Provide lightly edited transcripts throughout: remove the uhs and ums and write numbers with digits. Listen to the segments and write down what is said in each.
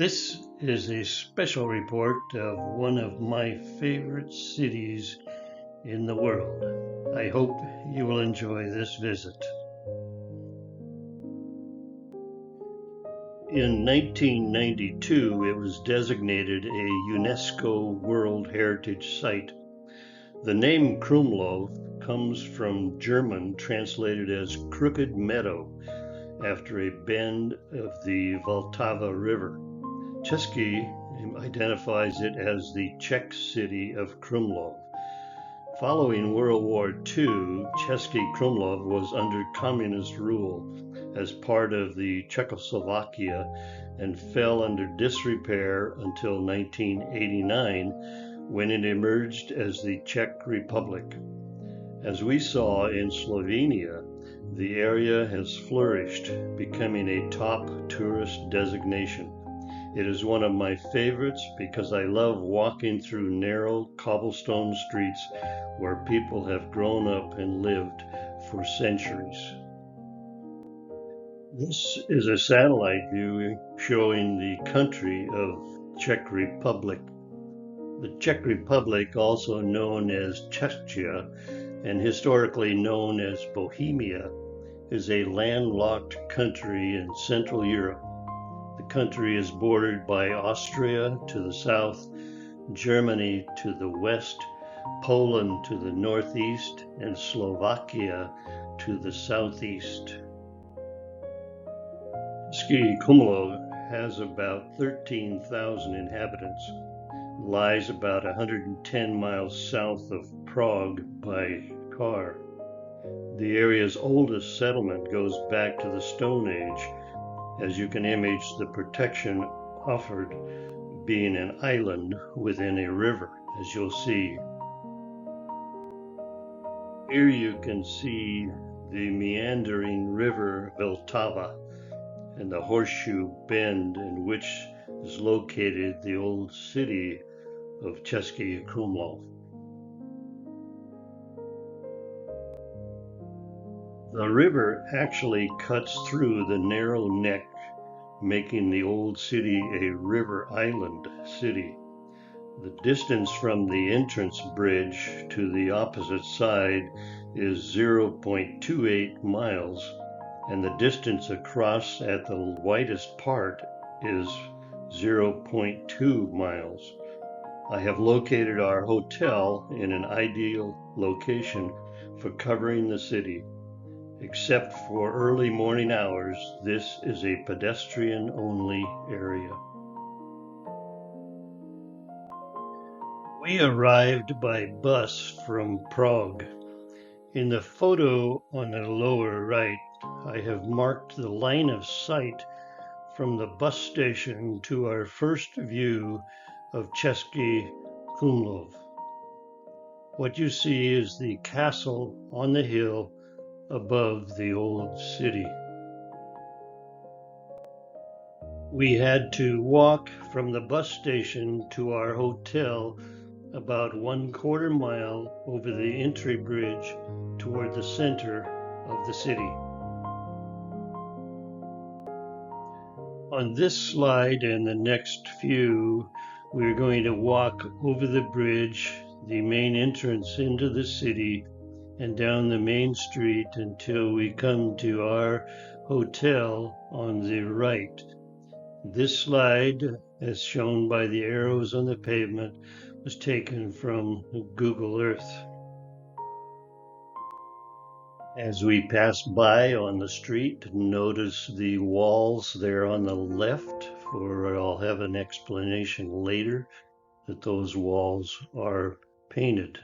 This is a special report of one of my favorite cities in the world. I hope you will enjoy this visit. In 1992, it was designated a UNESCO World Heritage Site. The name Krumlov comes from German translated as Crooked Meadow, after a bend of the Vltava River. Cesky identifies it as the Czech city of Krumlov. Following World War II, Cesky Krumlov was under communist rule as part of the Czechoslovakia and fell under disrepair until 1989, when it emerged as the Czech Republic. As we saw in Slovenia, the area has flourished, becoming a top tourist destination. It is one of my favorites because I love walking through narrow cobblestone streets where people have grown up and lived for centuries. This is a satellite view showing the country of Czech Republic. The Czech Republic, also known as Czechia and historically known as Bohemia, is a landlocked country in Central Europe. The country is bordered by Austria to the south, Germany to the west, Poland to the northeast, and Slovakia to the southeast. Cesky Krumlov has about 13,000 inhabitants, lies about 110 miles south of Prague by car. The area's oldest settlement goes back to the Stone Age, as you can image the protection offered being an island within a river, as you'll see. Here you can see the meandering river Vltava and the horseshoe bend in which is located the old city of Cesky Krumlov. The river actually cuts through the narrow neck, making the old city a river island city. The distance from the entrance bridge to the opposite side is 0.28 miles, and the distance across at the widest part is 0.2 miles. I have located our hotel in an ideal location for covering the city. Except for early morning hours, this is a pedestrian-only area. We arrived by bus from Prague. In the photo on the lower right, I have marked the line of sight from the bus station to our first view of Cesky Krumlov. What you see is the castle on the hill above the old city. We had to walk from the bus station to our hotel about 1/4 mile over the entry bridge toward the center of the city. On this slide and the next few, we're going to walk over the bridge, the main entrance into the city, and down the main street until we come to our hotel on the right. This slide, as shown by the arrows on the pavement, was taken from Google Earth. As we pass by on the street, notice the walls there on the left, for I'll have an explanation later that those walls are painted.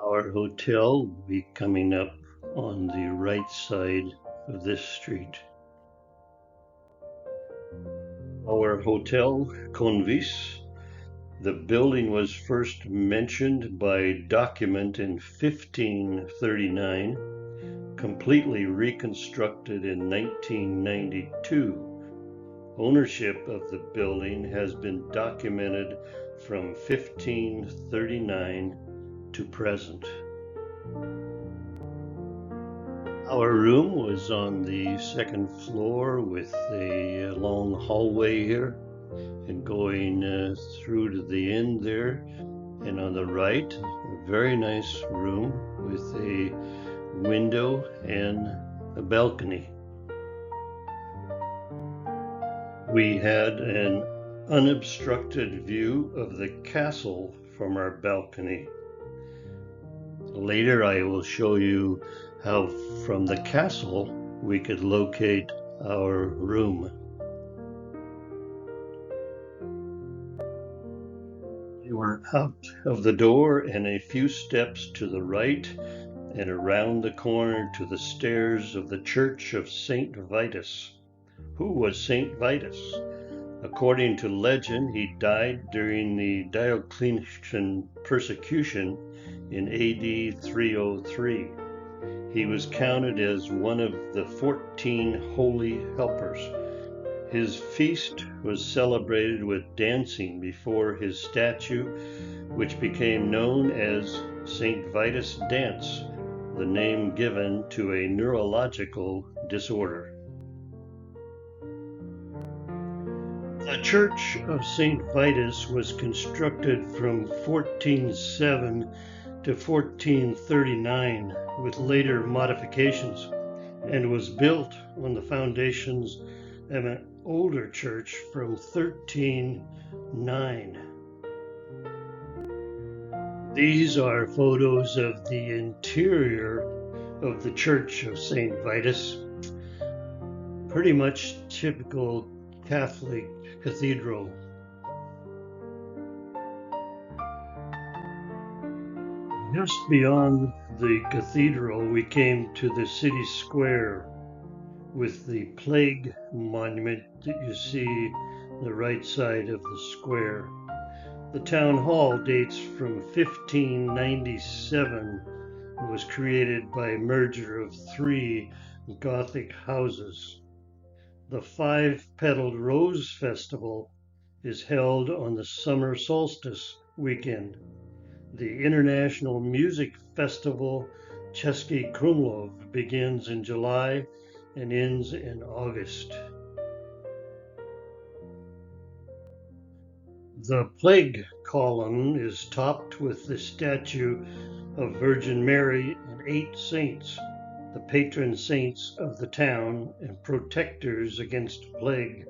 Our hotel will be coming up on the right side of this street. Our hotel, Convis, the building was first mentioned by document in 1539, completely reconstructed in 1992. Ownership of the building has been documented from 1539 to present. Our room was on the second floor with a long hallway here and going through to the end there. And on the right, a very nice room with a window and a balcony. We had an unobstructed view of the castle from our balcony. Later I will show you how from the castle we could locate our room. We were out of the door and a few steps to the right and around the corner to the stairs of the Church of St. Vitus. Who was St. Vitus? According to legend, he died during the Diocletian persecution in AD 303. He was counted as one of the 14 holy helpers. His feast was celebrated with dancing before his statue, which became known as St. Vitus Dance, the name given to a neurological disorder. The Church of St. Vitus was constructed from 1407 to 1439 with later modifications and was built on the foundations of an older church from 1309. These are photos of the interior of the Church of St. Vitus. Pretty much typical Catholic cathedral. Just beyond the cathedral, we came to the city square with the plague monument that you see on the right side of the square. The town hall dates from 1597 and was created by a merger of 3 Gothic houses. The 5-petaled rose festival is held on the summer solstice weekend. The international music festival Cesky Krumlov begins in July and ends in August. The plague column is topped with the statue of Virgin Mary and 8 saints, the patron saints of the town and protectors against plague.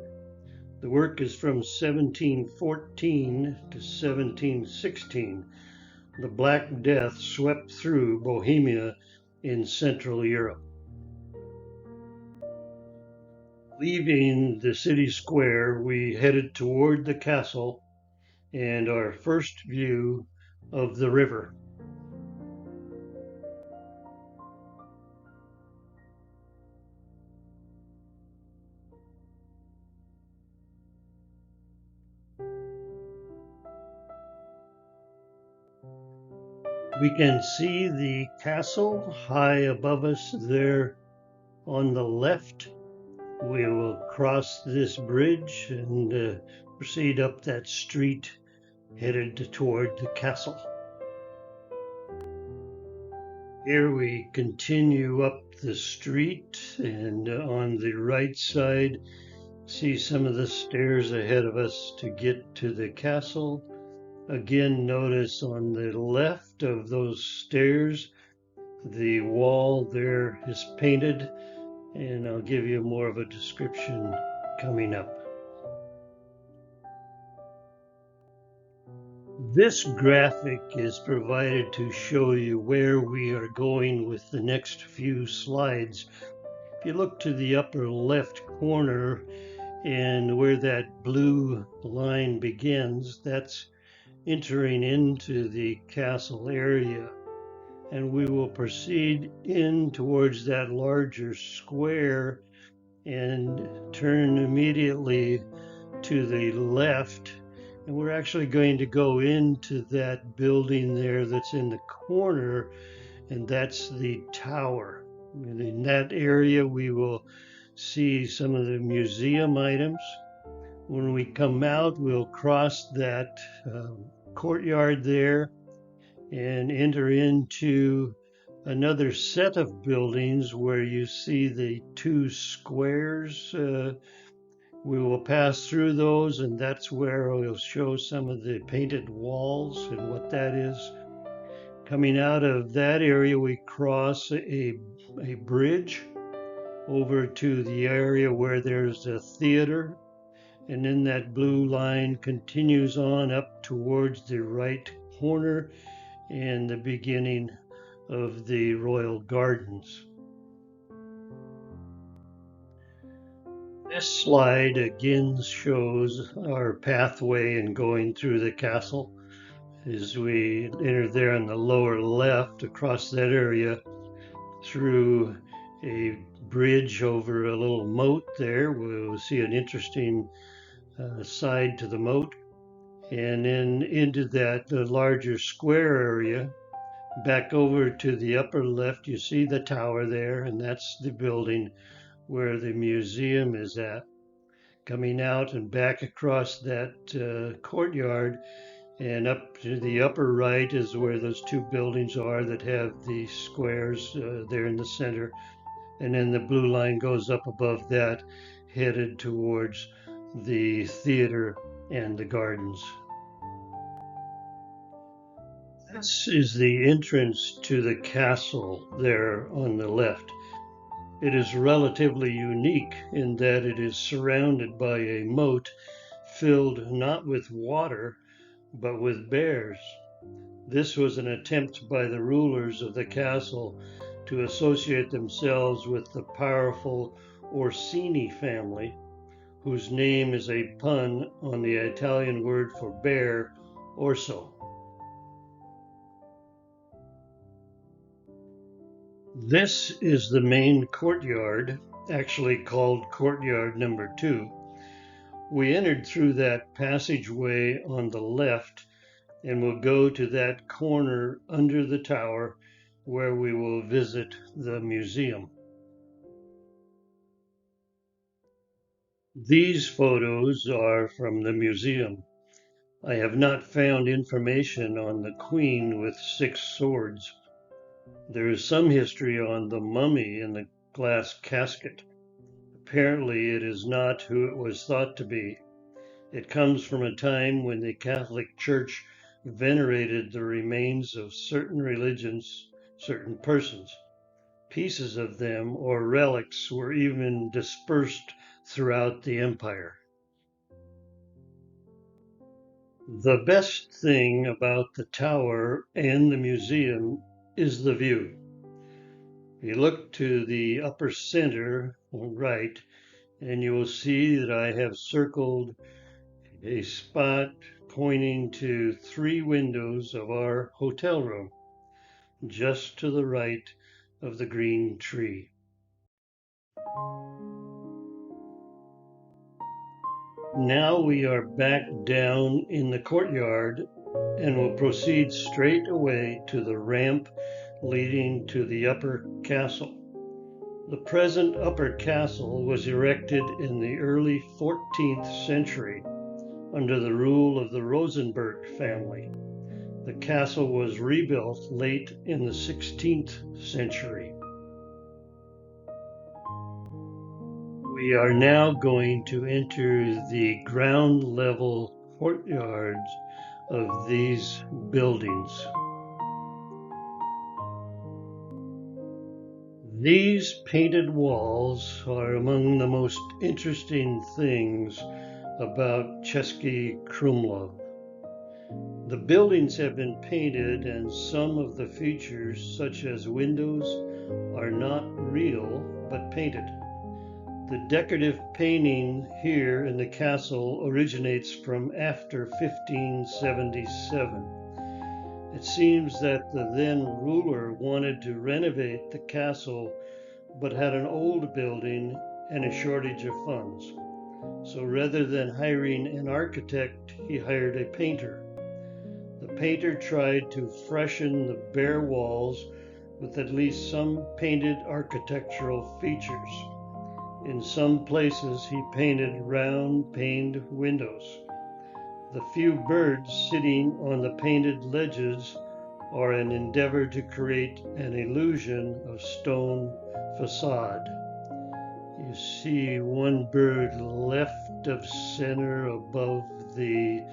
The work is from 1714 to 1716. The Black Death swept through Bohemia in Central Europe. Leaving the city square, we headed toward the castle and our first view of the river. We can see the castle high above us there on the left. We will cross this bridge and proceed up that street headed toward the castle. Here we continue up the street and on the right side see some of the stairs ahead of us to get to the castle. Again, notice on the left of those stairs, the wall there is painted, and I'll give you more of a description coming up. This graphic is provided to show you where we are going with the next few slides. If you look to the upper left corner and where that blue line begins, that's entering into the castle area, and we will proceed in towards that larger square and turn immediately to the left, and we're actually going to go into that building there that's in the corner, and that's the tower. And in that area we will see some of the museum items. When we come out, we'll cross that courtyard there and enter into another set of buildings where you see the two squares. We will pass through those, and that's where we'll show some of the painted walls and what that is. Coming out of that area, we cross a bridge over to the area where there's a theater, and then that blue line continues on up towards the right corner and the beginning of the Royal Gardens. This slide again shows our pathway and going through the castle. As we enter there on the lower left, across that area, through a bridge over a little moat there, we'll see an interesting side to the moat, and then into that larger square area. Back over to the upper left, you see the tower there, and that's the building where the museum is at. Coming out and back across that courtyard and up to the upper right is where those two buildings are that have the squares there in the center. And then the blue line goes up above that, headed towards the theater and the gardens. This is the entrance to the castle there on the left. It is relatively unique in that it is surrounded by a moat filled not with water, but with bears. This was an attempt by the rulers of the castle to associate themselves with the powerful Orsini family, whose name is a pun on the Italian word for bear, orso. This is the main courtyard, actually called courtyard number 2. We entered through that passageway on the left and will go to that corner under the tower where we will visit the museum. These photos are from the museum. I have not found information on the queen with 6 swords. There is some history on the mummy in the glass casket. Apparently it is not who it was thought to be. It comes from a time when the Catholic Church venerated the remains of certain religions, certain persons. Pieces of them or relics were even dispersed throughout the empire. The best thing about the tower and the museum is the view. You look to the upper center right, and you will see that I have circled a spot pointing to 3 windows of our hotel room, just to the right of the green tree. Now we are back down in the courtyard and will proceed straight away to the ramp leading to the upper castle. The present upper castle was erected in the early 14th century under the rule of the Rosenberg family. The castle was rebuilt late in the 16th century. We are now going to enter the ground level courtyards of these buildings. These painted walls are among the most interesting things about Cesky Krumlov. The buildings have been painted and some of the features, such as windows, are not real but painted. The decorative painting here in the castle originates from after 1577. It seems that the then ruler wanted to renovate the castle but had an old building and a shortage of funds. So rather than hiring an architect, he hired a painter. The painter tried to freshen the bare walls with at least some painted architectural features. In some places he painted round paned windows. The few birds sitting on the painted ledges or an endeavor to create an illusion of stone facade. You see one bird left of center above the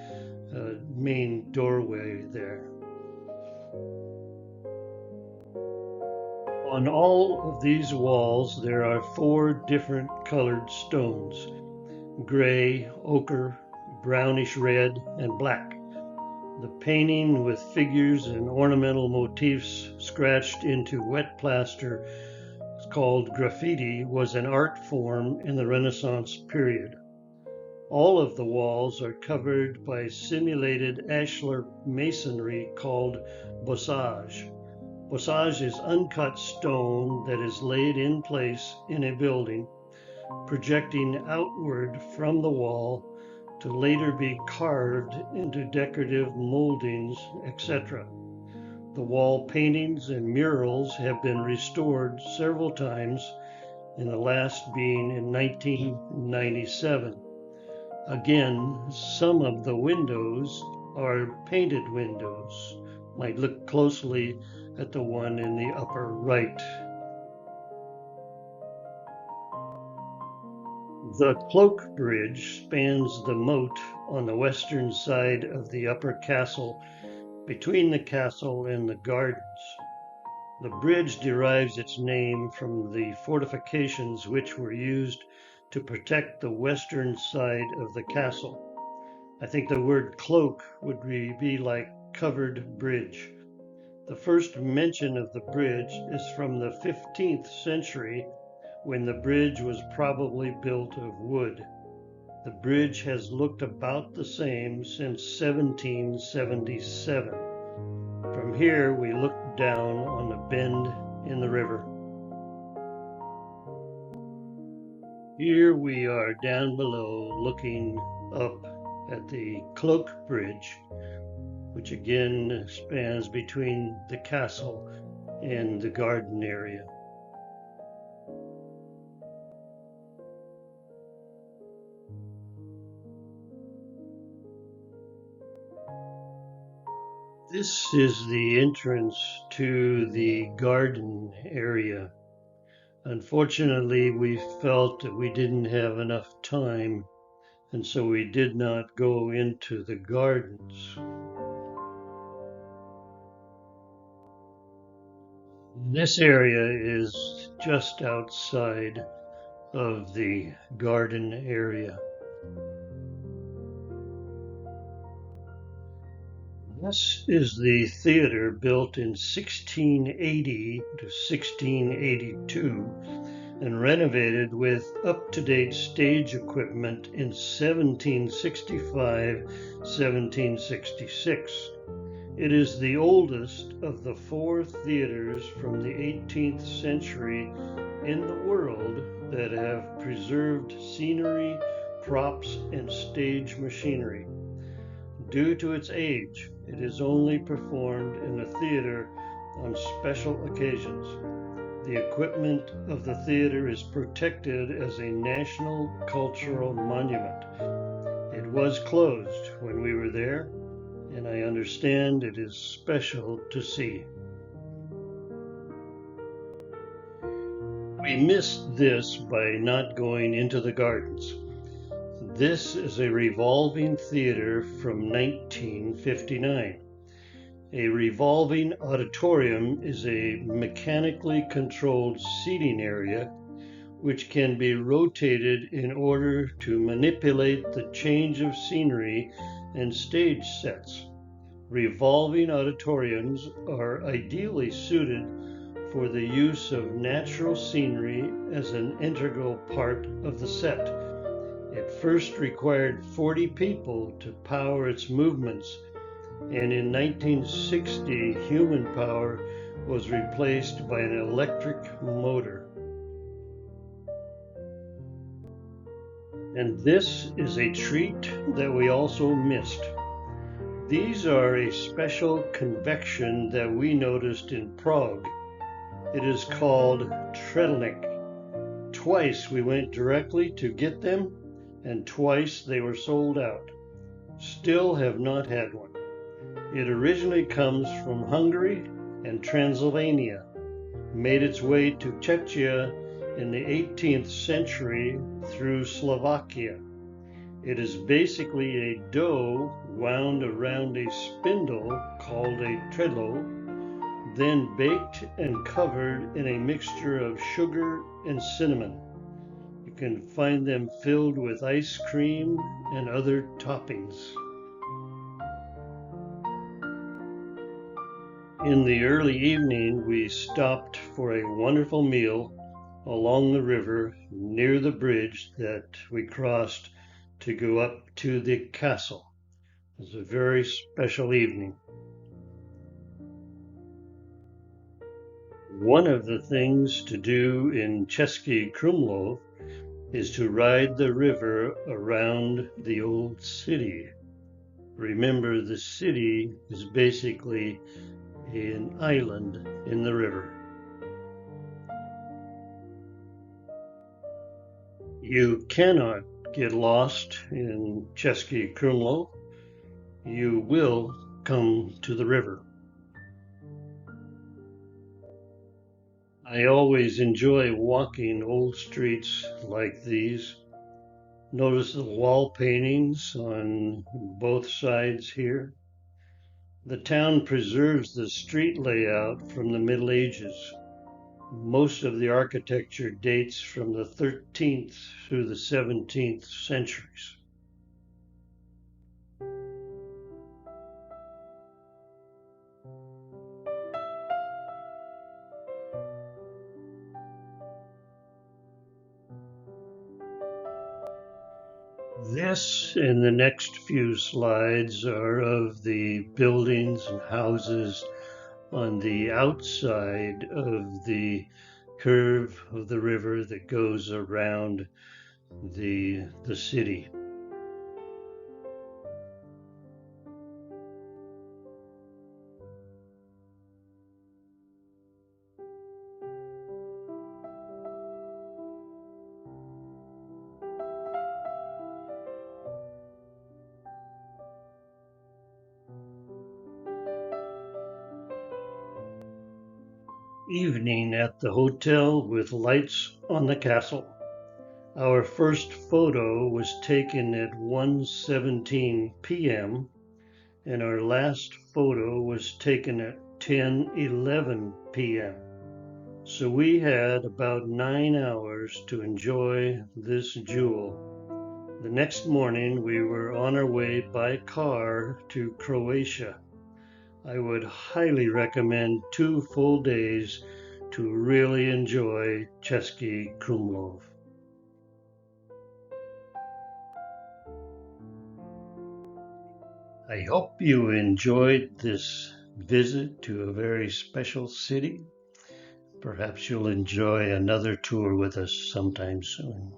main doorway there. On all of these walls there are 4 different colored stones: gray, ochre, brownish red, and black. The painting with figures and ornamental motifs scratched into wet plaster, called graffiti, was an art form in the Renaissance period. All of the walls are covered by simulated ashlar masonry called bossage. Bossage is uncut stone that is laid in place in a building, projecting outward from the wall to later be carved into decorative moldings, etc. The wall paintings and murals have been restored several times, and the last being in 1997. Again, some of the windows are painted windows. Might look closely at the one in the upper right. The Cloak Bridge spans the moat on the western side of the upper castle, between the castle and the gardens. The bridge derives its name from the fortifications which were used to protect the western side of the castle. I think the word cloak would be like covered bridge. The first mention of the bridge is from the 15th century, when the bridge was probably built of wood. The bridge has looked about the same since 1777. From here we look down on a bend in the river. Here we are down below looking up at the Cloak Bridge, which again spans between the castle and the garden area. This is the entrance to the garden area. Unfortunately, we felt that we didn't have enough time, and so we did not go into the gardens. This area is just outside of the garden area. This is the theater, built in 1680 to 1682 and renovated with up-to-date stage equipment in 1765-1766. It is the oldest of the 4 theaters from the 18th century in the world that have preserved scenery, props, and stage machinery. Due to its age, it is only performed in a theater on special occasions. The equipment of the theater is protected as a national cultural monument. It was closed when we were there, and I understand it is special to see. We missed this by not going into the gardens. This is a revolving theater from 1959. A revolving auditorium is a mechanically controlled seating area which can be rotated in order to manipulate the change of scenery and stage sets. Revolving auditoriums are ideally suited for the use of natural scenery as an integral part of the set. It first required 40 people to power its movements, and in 1960 human power was replaced by an electric motor. And this is a treat that we also missed. These are a special convection that we noticed in Prague. It is called Tredelnik. Twice we went directly to get them, and twice they were sold out. Still have not had one. It originally comes from Hungary and Transylvania, made its way to Czechia in the 18th century through Slovakia. It is basically a dough wound around a spindle called a treadle, then baked and covered in a mixture of sugar and cinnamon. You can find them filled with ice cream and other toppings. In the early evening, we stopped for a wonderful meal along the river near the bridge that we crossed to go up to the castle. It was a very special evening. One of the things to do in Cesky Krumlov is to ride the river around the old city. Remember, the city is basically an island in the river. You cannot get lost in Cesky Krumlov. You will come to the river. I always enjoy walking old streets like these. Notice the wall paintings on both sides here. The town preserves the street layout from the Middle Ages. Most of the architecture dates from the 13th through the 17th centuries. This and the next few slides are of the buildings and houses on the outside of the curve of the river that goes around the city. Evening at the hotel with lights on the castle. Our first photo was taken at 1:17 p.m. and our last photo was taken at 10:11 p.m. So we had about 9 hours to enjoy this jewel. The next morning we were on our way by car to Croatia. I would highly recommend 2 full days to really enjoy Cesky Krumlov. I hope you enjoyed this visit to a very special city. Perhaps you'll enjoy another tour with us sometime soon.